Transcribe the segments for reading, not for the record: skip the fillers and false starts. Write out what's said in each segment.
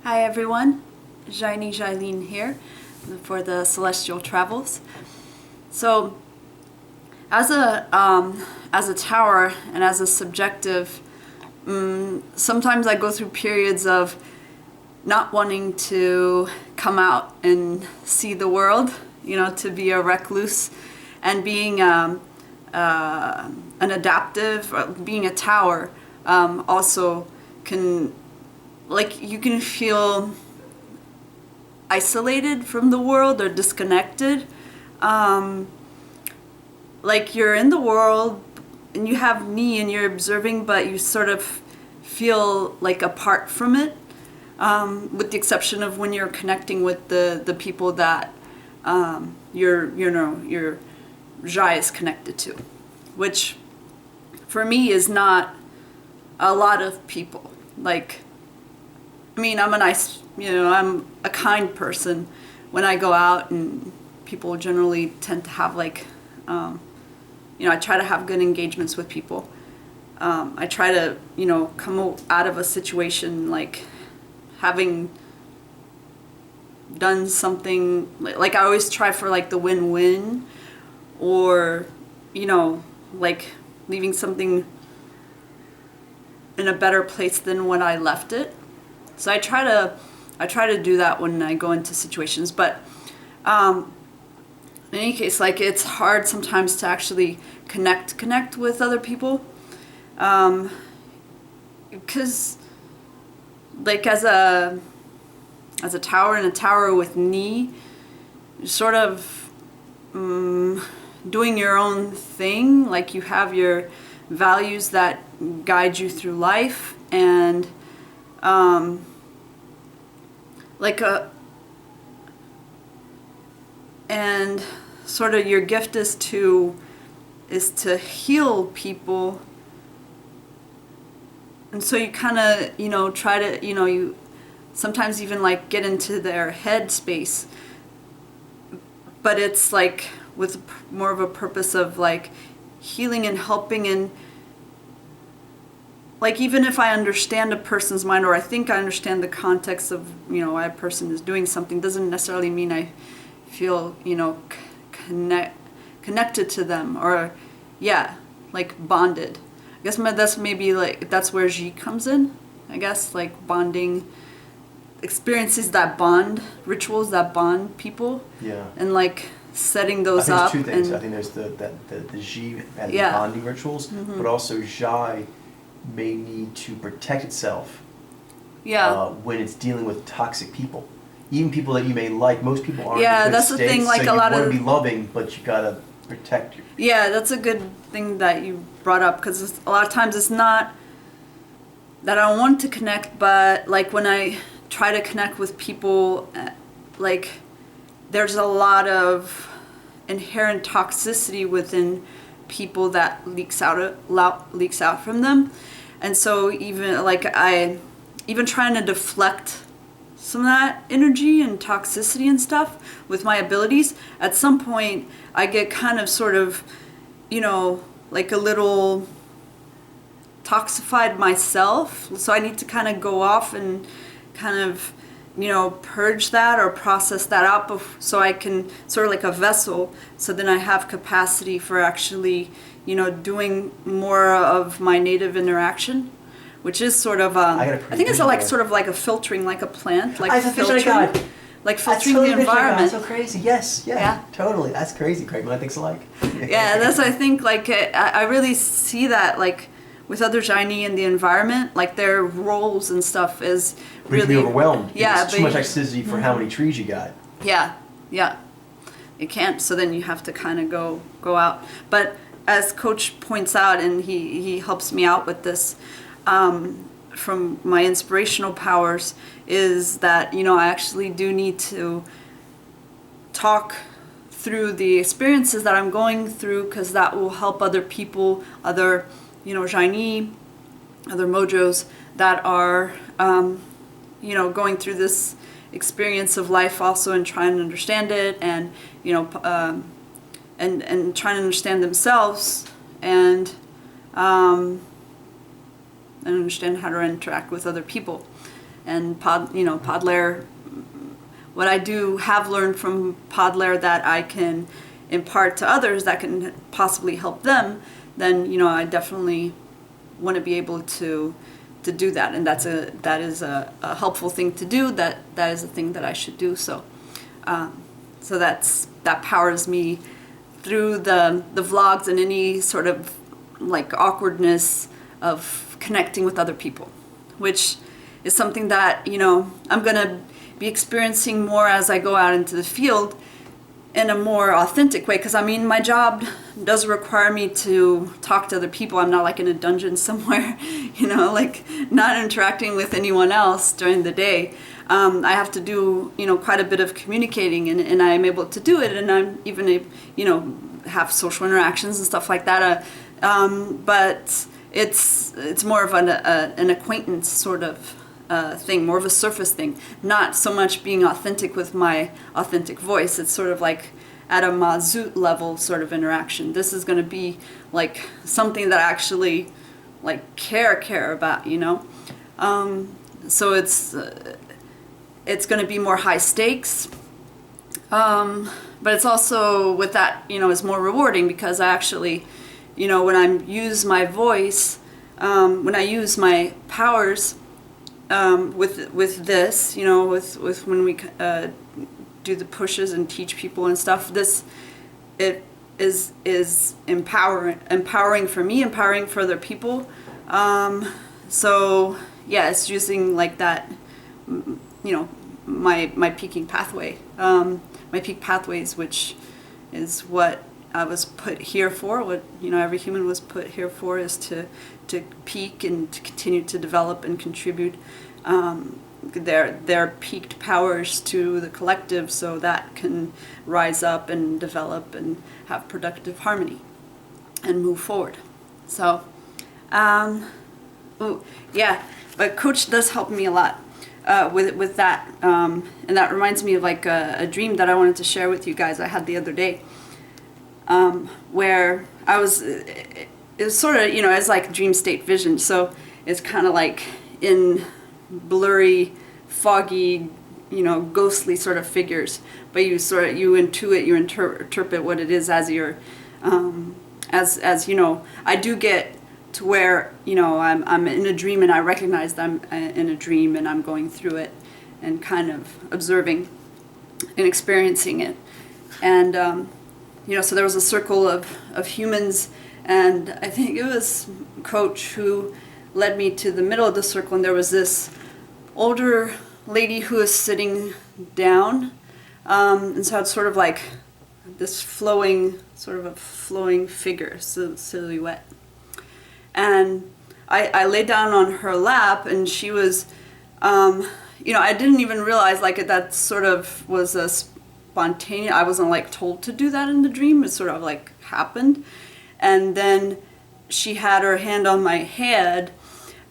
Hi everyone, Jailene here for the Celestial Travels. So, as a tower and as a subjective, sometimes I go through periods of not wanting to come out and see the world, to be a recluse, and being an adaptive, being a tower, also can. You can feel isolated from the world or disconnected. You're in the world and you have me and you're observing, but you sort of feel like apart from it, with the exception of when you're connecting with the people that your Jai is connected to, which for me is not a lot of people. I'm a nice, I'm a kind person when I go out, and people generally tend to have I try to have good engagements with people. I try to, come out of a situation having done something, I always try for the win-win, or, leaving something in a better place than when I left it. So I try to do that when I go into situations, but in any case, it's hard sometimes to actually connect with other people, because as a tower and a tower with Ni, sort of doing your own thing. You have your values that guide you through life, and and sort of your gift is to heal people, and so you kind of try to you sometimes even get into their head space, but it's with more of a purpose of healing and helping, and even if I understand a person's mind, or I think I understand the context of, why a person is doing something, doesn't necessarily mean I feel, connected to them, or, bonded. I guess that's maybe, that's where Ji comes in, I guess, bonding, experiences that bond, rituals that bond people. Yeah. And, setting those up. up. I think there's two things. And, I think there's the Ji and the bonding rituals, but also Jai may need to protect itself when it's dealing with toxic people. Even people that you may like, most people aren't in good that's states, the thing, so a you lot want of to be loving, but you gotta protect your... Yeah, that's a good thing that you brought up, because a lot of times it's not that I want to connect, but when I try to connect with people, there's a lot of inherent toxicity within people that leaks out from them. And so even even trying to deflect some of that energy and toxicity and stuff with my abilities, at some point I get kind of sort of, a little toxified myself. So I need to kind of go off and kind of, purge that or process that out, so I can sort of a vessel, so then I have capacity for actually doing more of my native interaction, which is sort of I think it's sort of a filtering, like a plant, filtering, filtering the environment. That's so crazy. Yes, yeah, totally. That's crazy. Craig Miller thinks alike. Yeah, that's, I think, I really see that with other Jaini in the environment, their roles and stuff is really... You can be overwhelmed. Yeah, it's too much toxicity for how many trees you got. Yeah. It can't, so then you have to kind of go out. But as Coach points out, and he helps me out with this, from my inspirational powers, is that, I actually do need to talk through the experiences that I'm going through, because that will help other people, other... Jaini, other mojos that are, going through this experience of life also, and trying to understand it, and, and trying to understand themselves, and understand how to interact with other people. and Podlair, what I do have learned from Podlair that I can impart to others that can possibly help them, then I definitely want to be able to do that, and that is a helpful thing to do. That is a thing that I should do. So that powers me through the vlogs and any sort of like awkwardness of connecting with other people, which is something that I'm gonna be experiencing more as I go out into the field in a more authentic way, because my job does require me to talk to other people. I'm not like in a dungeon somewhere, like not interacting with anyone else during the day. I have to do quite a bit of communicating, and I'm able to do it, and I'm even have social interactions and stuff like that. But it's more of an acquaintance sort of thing, more of a surface thing, not so much being authentic with my authentic voice. It's sort of like at a mazoot level sort of interaction. This is going to be like something that I actually like care about, so it's going to be more high stakes, but it's also with that is more rewarding, because I actually when I use my voice, when I use my powers with this, with when we do the pushes and teach people and stuff, it is empowering for me, empowering for other people. So yeah, it's using like that, my peaking pathway, my peak pathways, which is what I was put here for. What every human was put here for is to peak and to continue to develop and contribute their peaked powers to the collective, so that can rise up and develop and have productive harmony and move forward. So yeah, but Coach does help me a lot with that, and that reminds me of like a dream that I wanted to share with you guys I had the other day, where I was, it was sort of, it's like dream state vision, so it's kind of like in blurry, foggy, ghostly sort of figures, but you intuit, you interpret what it is as you're, as I do get to where, I'm in a dream and I recognize that I'm in a dream and I'm going through it and kind of observing and experiencing it. And, so there was a circle of humans, and I think it was Coach who led me to the middle of the circle, and there was this older lady who was sitting down, and so it's sort of like this flowing figure, silhouette. And I lay down on her lap, and she was, I didn't even realize like that sort of was a spontaneous, I wasn't like told to do that in the dream, it sort of like happened. And then she had her hand on my head,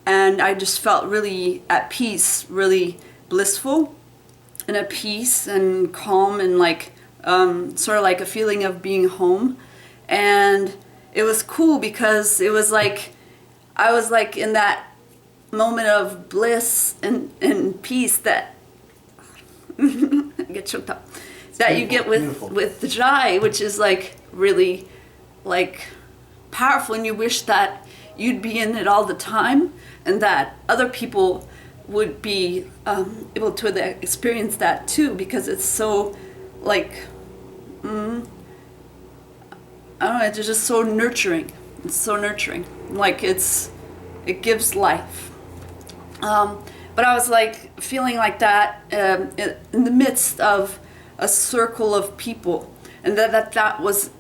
and I just felt really at peace, really blissful and at peace and calm, and like sort of like a feeling of being home. And it was cool because it was like I was like in that moment of bliss and peace that I get choked up, that you get with the jai, which is like really like powerful, and you wish that you'd be in it all the time, and that other people would be able to experience that too, because it's so like I don't know, it's just so nurturing. It's so nurturing, like it gives life. But I was like feeling like that in the midst of a circle of people, and that was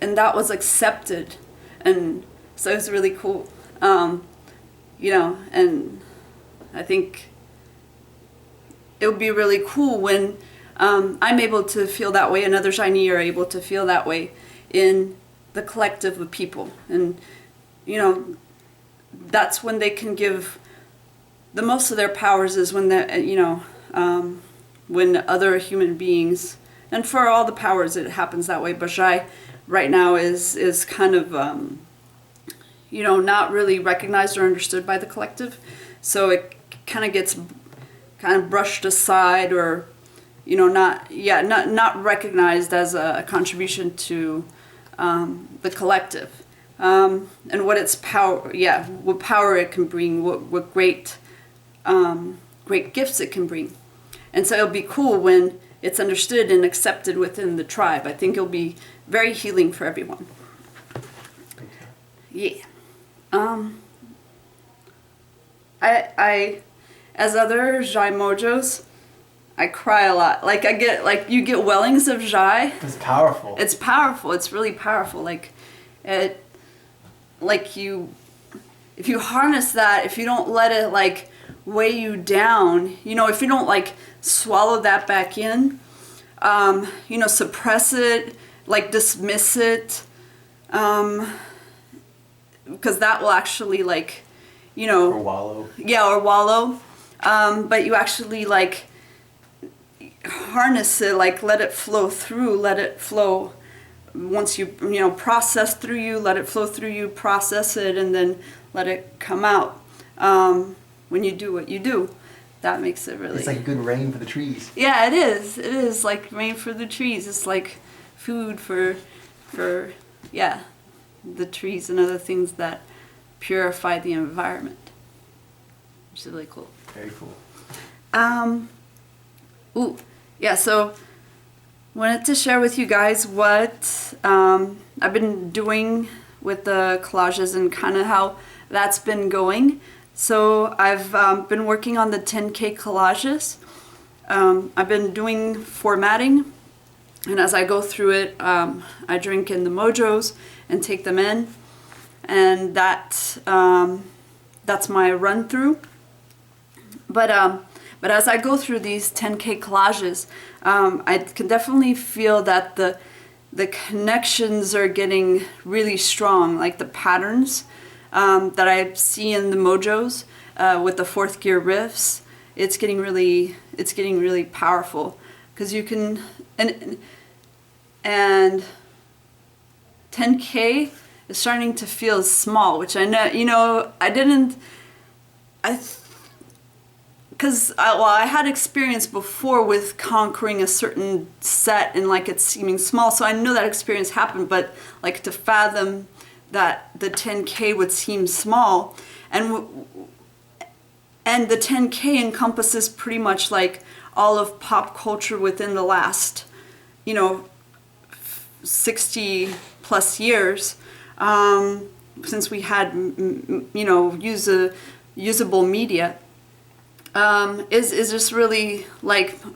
accepted, and so it was really cool. And I think it would be really cool when I'm able to feel that way, and other shiny are able to feel that way in the collective of people. And that's when they can give the most of their powers, is when when other human beings, and for all the powers it happens that way, but Jai right now is kind of not really recognized or understood by the collective, so it kind of gets kind of brushed aside or, not recognized as a contribution to the collective. And what its power, what power it can bring, what great gifts it can bring. And so it'll be cool when it's understood and accepted within the tribe. I think it'll be very healing for everyone. Yeah. I as other Jai Mojos, I cry a lot. Like you get wellings of Jai. It's powerful. It's powerful. It's really powerful. If you harness that, if you don't let it weigh you down, if you don't swallow that back in, suppress it, dismiss it, because that will actually or wallow. Yeah, or wallow. But you actually harness it, let it flow through, let it flow. Once you process through you, let it flow through you, process it, and then let it come out. When you do what you do, that makes it really... It's like good rain for the trees. Yeah, it is. It is like rain for the trees. It's like food for the trees and other things that purify the environment. Which is really cool. Very cool. So wanted to share with you guys what I've been doing with the collages and kind of how that's been going. So I've been working on the 10K collages. I've been doing formatting, and as I go through it, I drink in the mojos and take them in, and that's my run through. But as I go through these 10K collages, I can definitely feel that the connections are getting really strong, like the patterns that I see in the mojos with the fourth gear riffs. It's getting really powerful because you can and 10K is starting to feel small, which I know because I had experience before with conquering a certain set and it seeming small, so I know that experience happened, but to fathom that the 10K would seem small, and the 10K encompasses pretty much all of pop culture within the last 60 plus years, since we had usable media. Is just really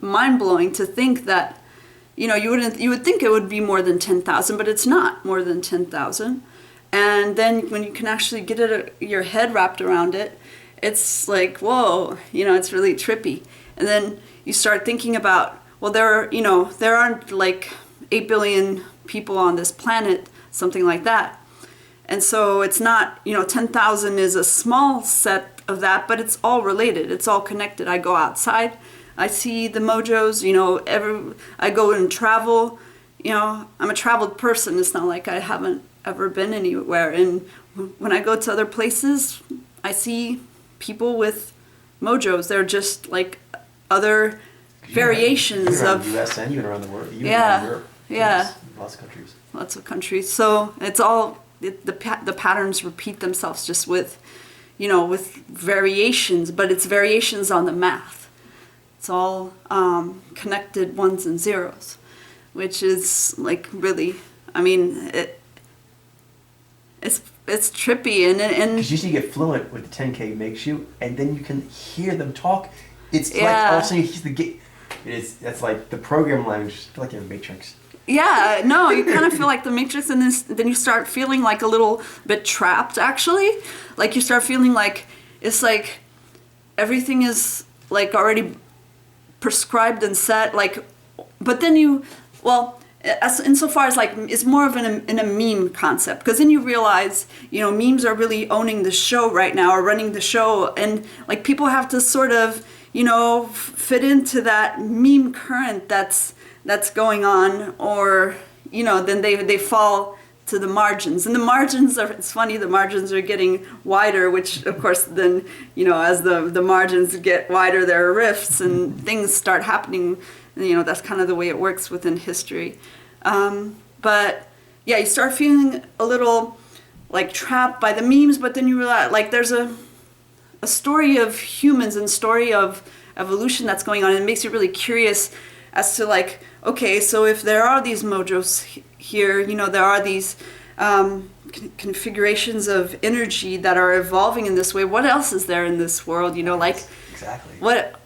mind-blowing to think that you would think it would be more than 10,000, but it's not more than 10,000. And then when you can actually get your head wrapped around it, it's whoa, it's really trippy. And then you start thinking about, well, there aren't 8 billion people on this planet, something like that. And so it's not, 10,000 is a small set of that, but it's all related. It's all connected. I go outside, I see the mojos, I go and travel, I'm a traveled person. It's not like I haven't ever been anywhere. And when I go to other places, I see people with mojos. They're just other variations of of... U.S. and even around the world. Even Yeah, around Europe. yeah. Lots of countries. Lots of countries. So it's all... The patterns repeat themselves just with variations, but it's variations on the math. It's all connected ones and zeros, which is really, it's trippy and because you get fluent with the 10K makes you, and then you can hear them talk. It's all of a sudden you hear the gate. That's like the program language. I feel like you're in Matrix. Yeah, no, you kind of feel like the Matrix, and then you start feeling a little bit trapped, actually. You start feeling it's everything is already prescribed and set, but then insofar as it's more of in a meme concept, because then you realize, memes are really owning the show right now, or running the show, and people have to sort of, fit into that meme current that's going on, or then they fall to the margins. And the margins are, it's funny, the margins are getting wider, which of course then, you know, as the margins get wider, there are rifts and things start happening. And, you know, that's kind of the way it works within history. But yeah, you start feeling a little like trapped by the memes, but then you realize like there's a story of humans and story of evolution that's going on. And it makes you really curious as to like, okay, so if there are these mojos here, you know, there are these configurations of energy that are evolving in this way. What else is there in this world? You know, like exactly what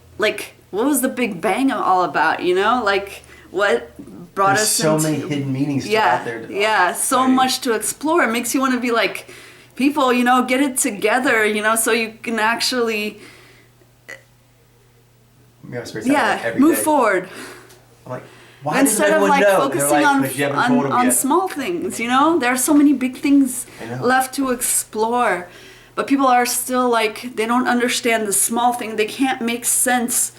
was the Big Bang all about? You know, like what brought There's us so into, many hidden meanings out there. So much to explore. It makes you want to be like, people, you know, get it together, you know, so you can actually move forward. I'm like, why instead doesn't of like know? focusing like, on small things, you know, there are so many big things left to explore, but people are still like, they don't understand the small thing. They can't make sense.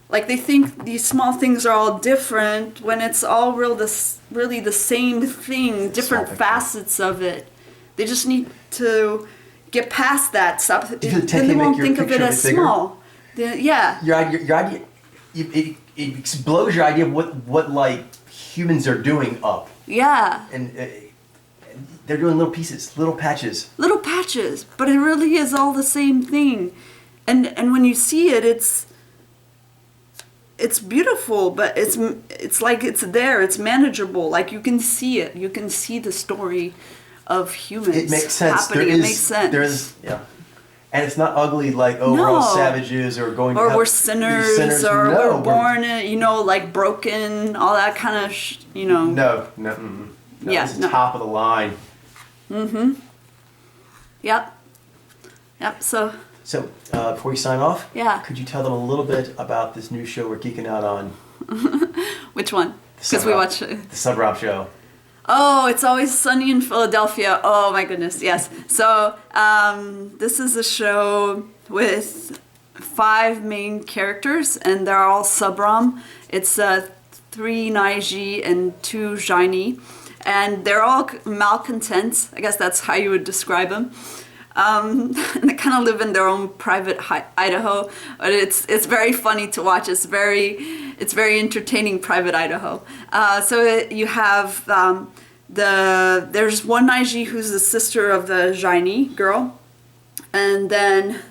Like they think these small things are all different when it's all really the same thing, different facets of it. They just need to get past that. Stop. Then they won't think of it as small. Your idea, it blows your idea of what like humans are doing up. Yeah. And they're doing little pieces, little patches. Little patches, but it really is all the same thing. And when you see it, it's beautiful, but it's like it's there, it's manageable. Like you can see it. You can see the story of humans. It makes sense. Happening. It makes sense. And it's not ugly like, oh, we're all savages or going to hell. We're sinners or we're born, you know, like broken, all that kind of, you know. No. Yeah, it's top of the line. Mm-hmm. Yep. So before we sign off, yeah, could you tell them a little bit about this new show we're geeking out on? Which one? Because we watch the Sub Rob Show. Oh, It's Always Sunny in Philadelphia. Oh my goodness, yes. So this is a show with 5 main characters, and they're all Subram. It's 3 Naiji and 2 Jaini, and they're all malcontents. I guess that's how you would describe them. And they kind of live in their own private Idaho, but it's very funny to watch. It's very entertaining private Idaho. So you have there's one Naiji who's the sister of the Jaini girl, and then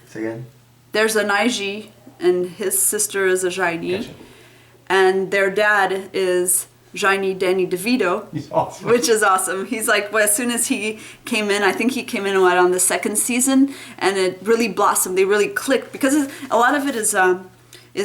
there's a Naiji and his sister is a Jaini, gotcha. And their dad is Jaini Danny DeVito. He's awesome. Which is awesome. He's like, well, as soon as he came in, I think he came in on the 2nd season, and it really blossomed. They really clicked because a lot of it is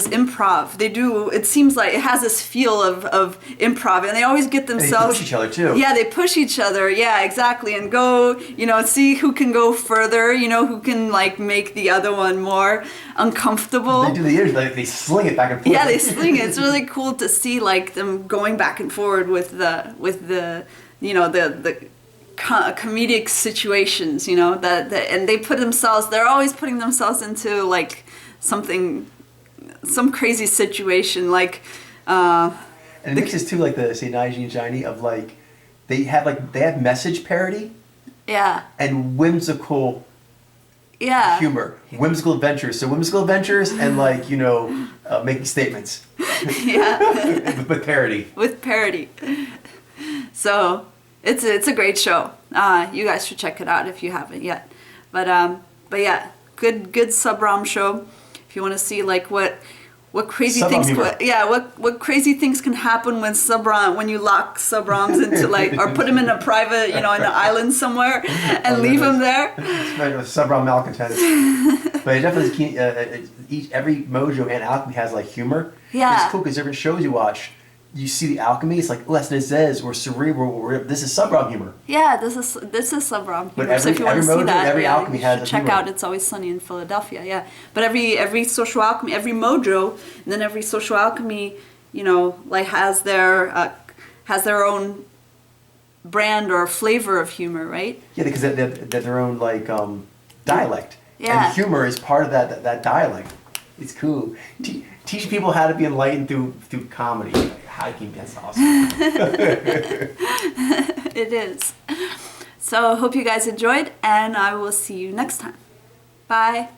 improv. It seems like it has this feel of improv, and they always get themselves. And they push each other too. Yeah, they push each other. Yeah, exactly, and go, you know, see who can go further. You know, who can like make the other one more uncomfortable. They do the ears, like they sling it back and forth. Yeah, they sling it. It's really cool to see like them going back and forward with the you know the comedic situations. You know that and they put themselves. They're always putting themselves into like some crazy situation, like and it mixes too, like the say Naiji and Jaini of like they have message parody, and whimsical humor, whimsical adventures. So whimsical adventures and like, you know, making statements. With parody. So it's a great show. You guys should check it out if you haven't yet. But yeah, good Subram show. If you want to see like what crazy things what crazy things can happen when you lock Subrams into like or put them in a private, you know, in an island somewhere and leave them there. Subram malcontents. But it definitely every mojo and alchemy has like humor. Yeah, it's cool because different shows you watch, you see the alchemy. It's like this is or cerebral. Or this is Subram humor. Yeah, this is Subram humor. But so if you want to see that, every alchemy has a check humor. out It's Always Sunny in Philadelphia. Yeah, but every social alchemy, every mojo, and then every social alchemy, you know, like has their own brand or flavor of humor, right? Yeah, because they're their own like dialect. Yeah. And humor is part of that dialect. It's cool. Teach people how to be enlightened through comedy. That's awesome. It is. So I hope you guys enjoyed, and I will see you next time. Bye.